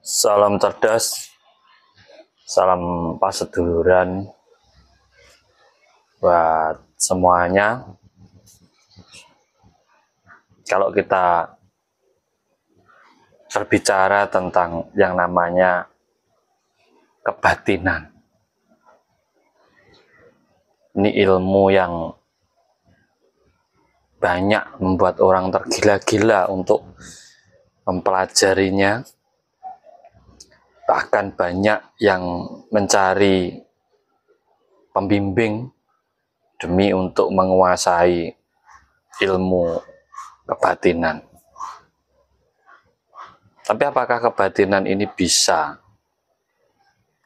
Salam cerdas, salam paseduluran buat semuanya. Kalau kita berbicara tentang yang namanya kebatinan, ini ilmu yang banyak membuat orang tergila-gila untuk mempelajarinya. Bahkan banyak yang mencari pembimbing demi untuk menguasai ilmu kebatinan. Tapi apakah kebatinan ini bisa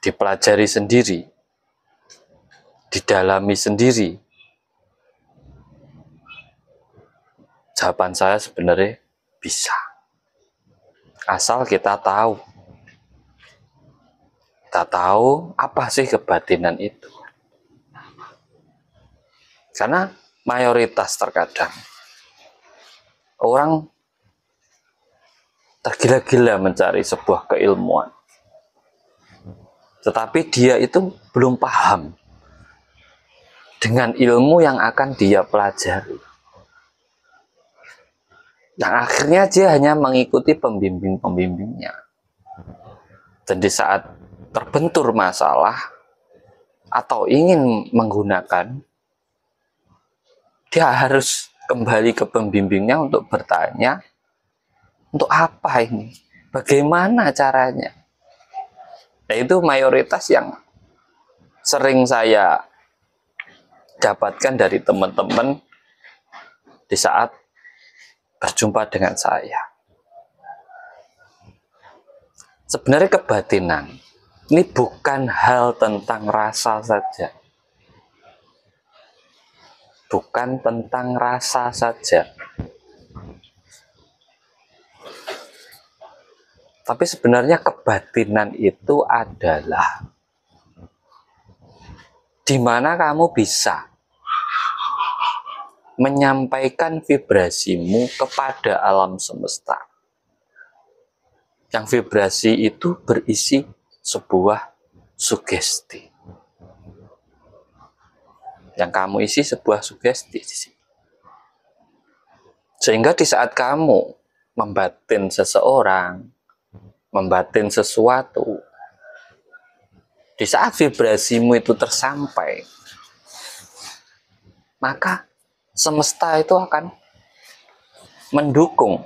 dipelajari sendiri, didalami sendiri? Jawaban saya sebenarnya bisa. Asal kita tahu. Kita tahu apa sih kebatinan itu. Karena mayoritas terkadang orang tergila-gila mencari sebuah keilmuan. Tetapi dia itu belum paham dengan ilmu yang akan dia pelajari. Yang akhirnya dia hanya mengikuti pembimbing-pembimbingnya. Dan di saat terbentur masalah atau ingin menggunakan, dia harus kembali ke pembimbingnya untuk bertanya, untuk apa ini? Bagaimana caranya? Nah, itu mayoritas yang sering saya dapatkan dari teman-teman di saat berjumpa dengan saya. Sebenarnya kebatinan ini bukan hal tentang rasa saja. Bukan tentang rasa saja. Tapi sebenarnya kebatinan itu adalah di mana kamu bisa menyampaikan vibrasimu kepada alam semesta. Yang vibrasi itu berisi sebuah sugesti. Yang kamu isi sebuah sugesti di sini. Sehingga di saat kamu membatin seseorang, membatin sesuatu, di saat vibrasimu itu tersampai, maka semesta itu akan mendukung,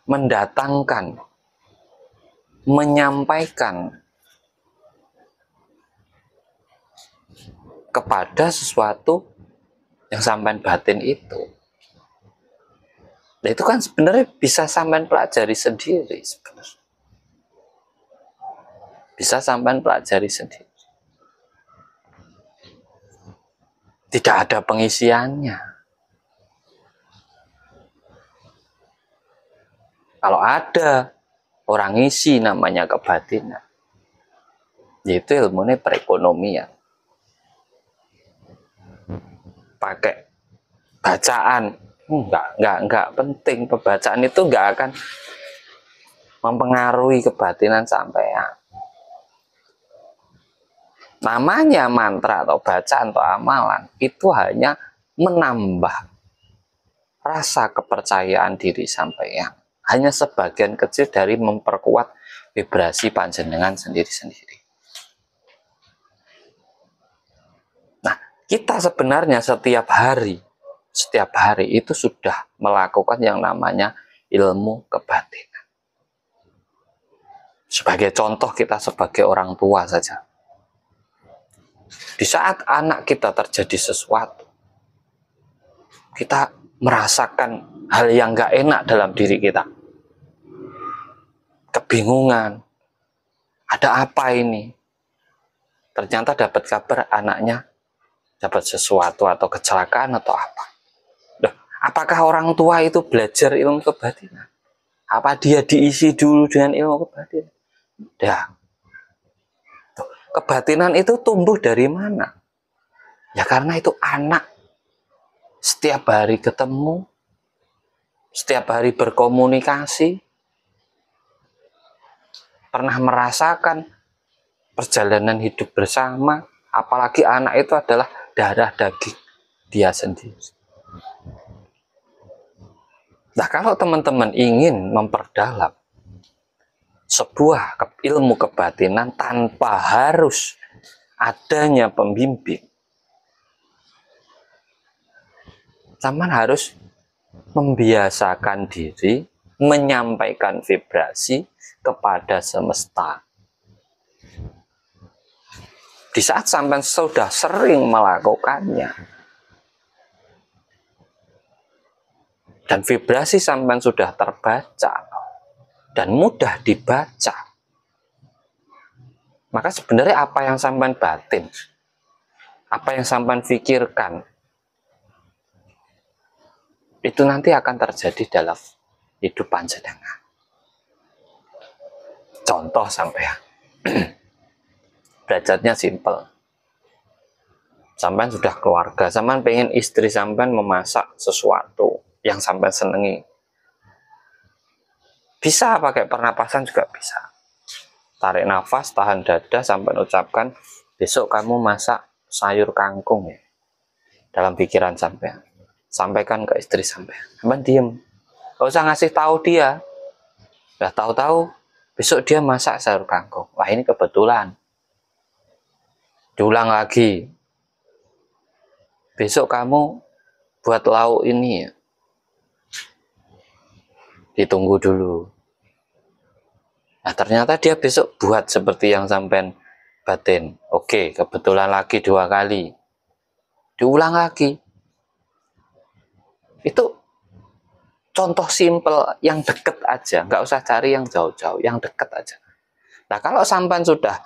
mendatangkan, menyampaikan kepada sesuatu yang sampean batin itu. Nah, itu kan sebenarnya bisa sampean pelajari sendiri sebenarnya. Bisa sampean pelajari sendiri. Tidak ada pengisiannya. Kalau ada orang isi namanya kebatinan, yaitu ilmunya perekonomian. Pakai bacaan, enggak penting. Pembacaan itu enggak akan mempengaruhi kebatinan sampean. Namanya mantra atau bacaan atau amalan itu hanya menambah rasa kepercayaan diri sampean. Hanya sebagian kecil dari memperkuat vibrasi panjenengan sendiri-sendiri. Nah, kita sebenarnya setiap hari itu sudah melakukan yang namanya ilmu kebatinan. Sebagai contoh, kita sebagai orang tua saja. Di saat anak kita terjadi sesuatu, kita merasakan hal yang gak enak dalam diri kita. Kebingungan. Ada apa ini? Ternyata dapat kabar anaknya dapat sesuatu atau kecelakaan atau apa. Loh, apakah orang tua itu belajar ilmu kebatinan? Apa dia diisi dulu dengan ilmu kebatinan? Dah. Kebatinan itu tumbuh dari mana? Ya karena itu anak setiap hari ketemu, setiap hari berkomunikasi, pernah merasakan perjalanan hidup bersama, apalagi anak itu adalah darah daging dia sendiri. Nah, kalau teman-teman ingin memperdalam sebuah ilmu kebatinan tanpa harus adanya pembimbing, teman harus membiasakan diri menyampaikan vibrasi kepada semesta. Di saat sampai sudah sering melakukannya dan vibrasi sampai sudah terbaca dan mudah dibaca, maka sebenarnya apa yang sampai batin, apa yang sampai pikirkan, itu nanti akan terjadi dalam hidup panjenengan. Contoh sampean, derajatnya simpel. Sampean sudah keluarga, sampean pengen istri sampean memasak sesuatu yang sampean senengi. Bisa pakai pernapasan juga bisa. Tarik nafas, tahan dada, sampean ucapkan, besok kamu masak sayur kangkung ya. Dalam pikiran sampean. Sampaikan ke istri sampean. Sampean diem. Gak usah ngasih tahu dia. Udah tahu-tahu besok dia masak sayur kangkung. Wah, ini kebetulan. Diulang lagi. Besok kamu buat lauk ini ya. Ditunggu dulu. Nah, ternyata dia besok buat seperti yang sampean batin. Oke, kebetulan lagi 2 kali. Diulang lagi. Itu contoh simple yang deket aja. Nggak usah cari yang jauh-jauh, yang deket aja. Nah, kalau sampean sudah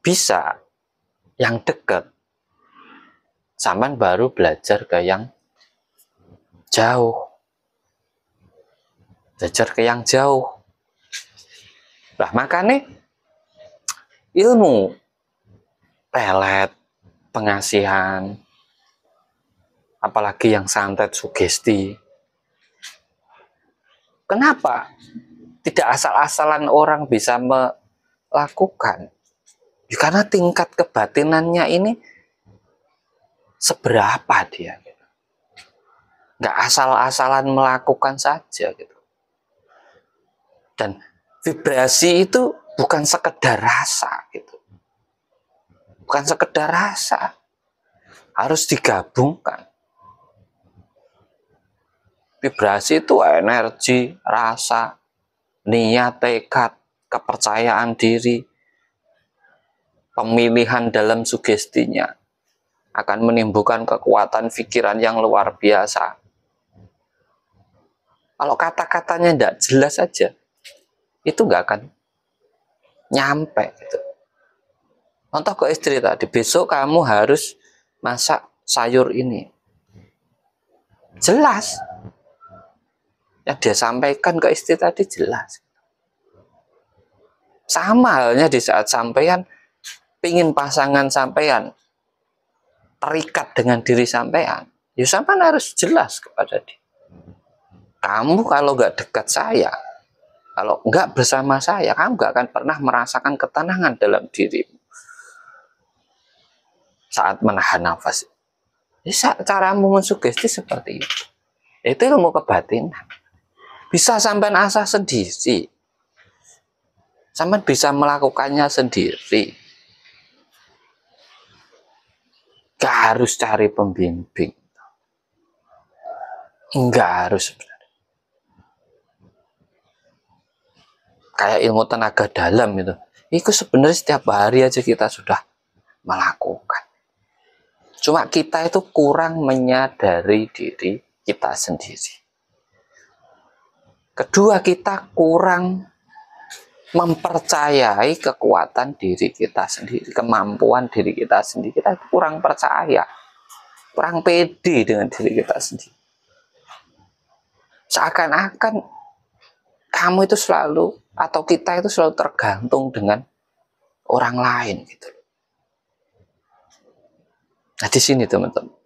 bisa yang deket, sampean baru belajar ke yang jauh. Belajar ke yang jauh. Nah, makanya ilmu pelet, pengasihan, apalagi yang santet sugesti. Kenapa tidak asal-asalan orang bisa melakukan? Ya, karena tingkat kebatinannya ini seberapa dia. Nggak asal-asalan melakukan saja gitu. Dan vibrasi itu bukan sekedar rasa gitu. Bukan sekedar rasa. Harus digabungkan. Vibrasi itu energi, rasa, niat, tekad, kepercayaan diri, pemilihan dalam sugestinya akan menimbulkan kekuatan pikiran yang luar biasa. Kalau kata-katanya tidak jelas saja, itu nggak akan nyampe gitu. Contoh ke istri tadi, besok kamu harus masak sayur ini. Jelas. Yang dia sampaikan ke istri tadi jelas. Sama halnya di saat sampean pingin pasangan sampean terikat dengan diri sampean, ya sampean harus jelas kepada dia. Kamu kalau nggak dekat saya, kalau nggak bersama saya, kamu nggak akan pernah merasakan ketenangan dalam dirimu saat menahan nafas. Caramu mensugesti seperti itu. Itu ilmu kebatinan. Bisa sampean asah sendiri. Sampean bisa melakukannya sendiri. Gak harus cari pembimbing. Enggak harus sebenarnya. Kayak ilmu tenaga dalam itu. Itu sebenarnya setiap hari aja kita sudah melakukan. Cuma kita itu kurang menyadari diri kita sendiri. Kedua, kita kurang mempercayai kekuatan diri kita sendiri, kemampuan diri kita sendiri. Kita kurang percaya, kurang pede dengan diri kita sendiri. Seakan-akan kamu itu selalu, atau kita itu selalu tergantung dengan orang lain gitu. Nah, di sini teman-teman,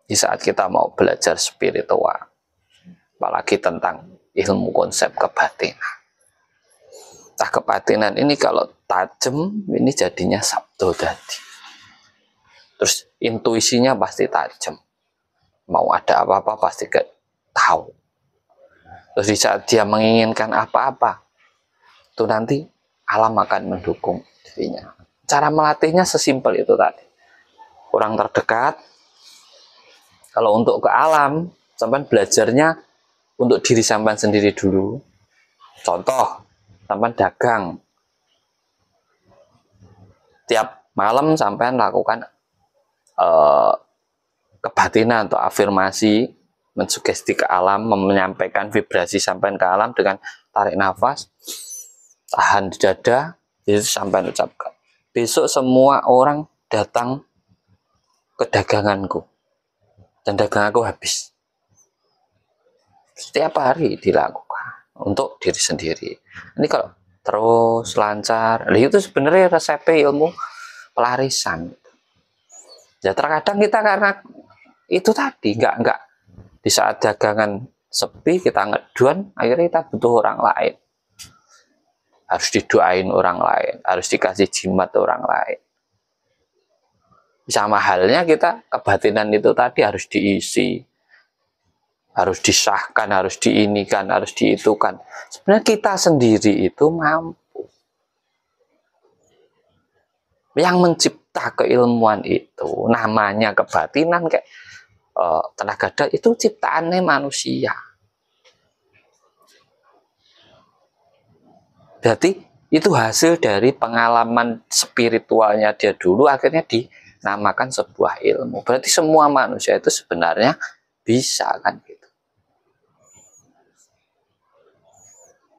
di saat kita mau belajar spiritual, apalagi tentang ilmu konsep kebatinan. Nah, kebatinan ini kalau tajam, ini jadinya sabdo tadi. Terus intuisinya pasti tajam. Mau ada apa-apa pasti tahu. Terus di saat dia menginginkan apa-apa, itu nanti alam akan mendukung dirinya. Cara melatihnya sesimpel itu tadi. Kurang terdekat. Kalau untuk ke alam, sampai belajarnya untuk diri sampean sendiri dulu. Contoh, sampean dagang. Tiap malam sampean lakukan kebatinan atau afirmasi, mensugesti ke alam, menyampaikan vibrasi sampean ke alam dengan tarik nafas, tahan di dada, itu sampean ucapkan. Besok semua orang datang ke daganganku dan daganganku habis. Setiap hari dilakukan untuk diri sendiri. Ini kalau terus lancar, itu sebenarnya resep ilmu pelarisan. Ya terkadang kita karena itu tadi nggak di saat dagangan sepi kita ngedon, akhirnya kita butuh orang lain. Harus didoain orang lain, harus dikasih jimat orang lain. Sama halnya kita kebatinan itu tadi harus diisi, harus disahkan, harus diinikan, harus diitukan. Sebenarnya kita sendiri itu mampu. Yang mencipta keilmuan itu namanya kebatinan kayak tenaga dalam itu ciptaannya manusia. Berarti itu hasil dari pengalaman spiritualnya dia dulu, akhirnya dinamakan sebuah ilmu. Berarti semua manusia itu sebenarnya bisa kan gitu.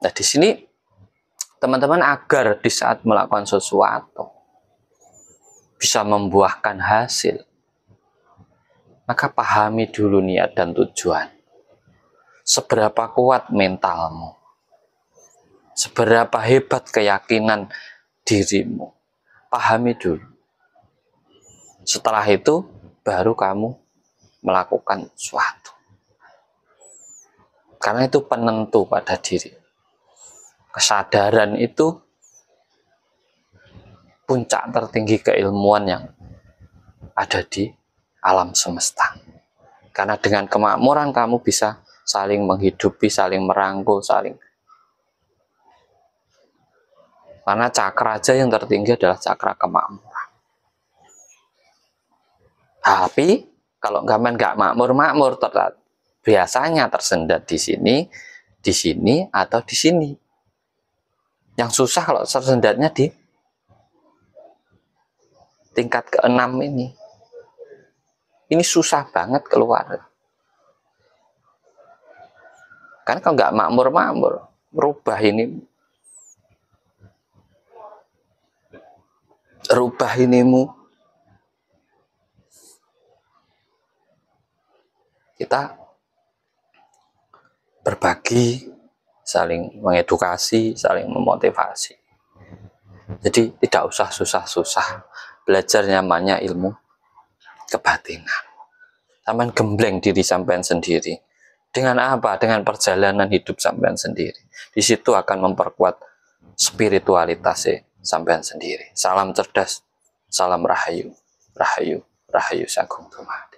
Nah di sini teman-teman agar di saat melakukan sesuatu bisa membuahkan hasil, maka pahami dulu niat dan tujuan. Seberapa kuat mentalmu, seberapa hebat keyakinan dirimu, pahami dulu. Setelah itu baru kamu melakukan sesuatu. Karena itu penentu pada diri. Kesadaran itu puncak tertinggi keilmuan yang ada di alam semesta. Karena dengan kemakmuran kamu bisa saling menghidupi, saling merangkul, karena cakra aja yang tertinggi adalah cakra kemakmuran. Tapi kalau nggak makmur, biasanya tersendat di sini atau di sini. Yang susah kalau tersendatnya di tingkat ke-6 ini. Ini susah banget keluar. Karena kalau nggak makmur, rubah inimu, kita berbagi, saling mengedukasi, saling memotivasi. Jadi tidak usah susah-susah. Belajar namanya ilmu kebatinan. Sampean gembleng diri sampean sendiri. Dengan apa? Dengan perjalanan hidup sampean sendiri. Di situ akan memperkuat spiritualitas sampean sendiri. Salam cerdas, salam rahayu, rahayu, rahayu sagung dumadi.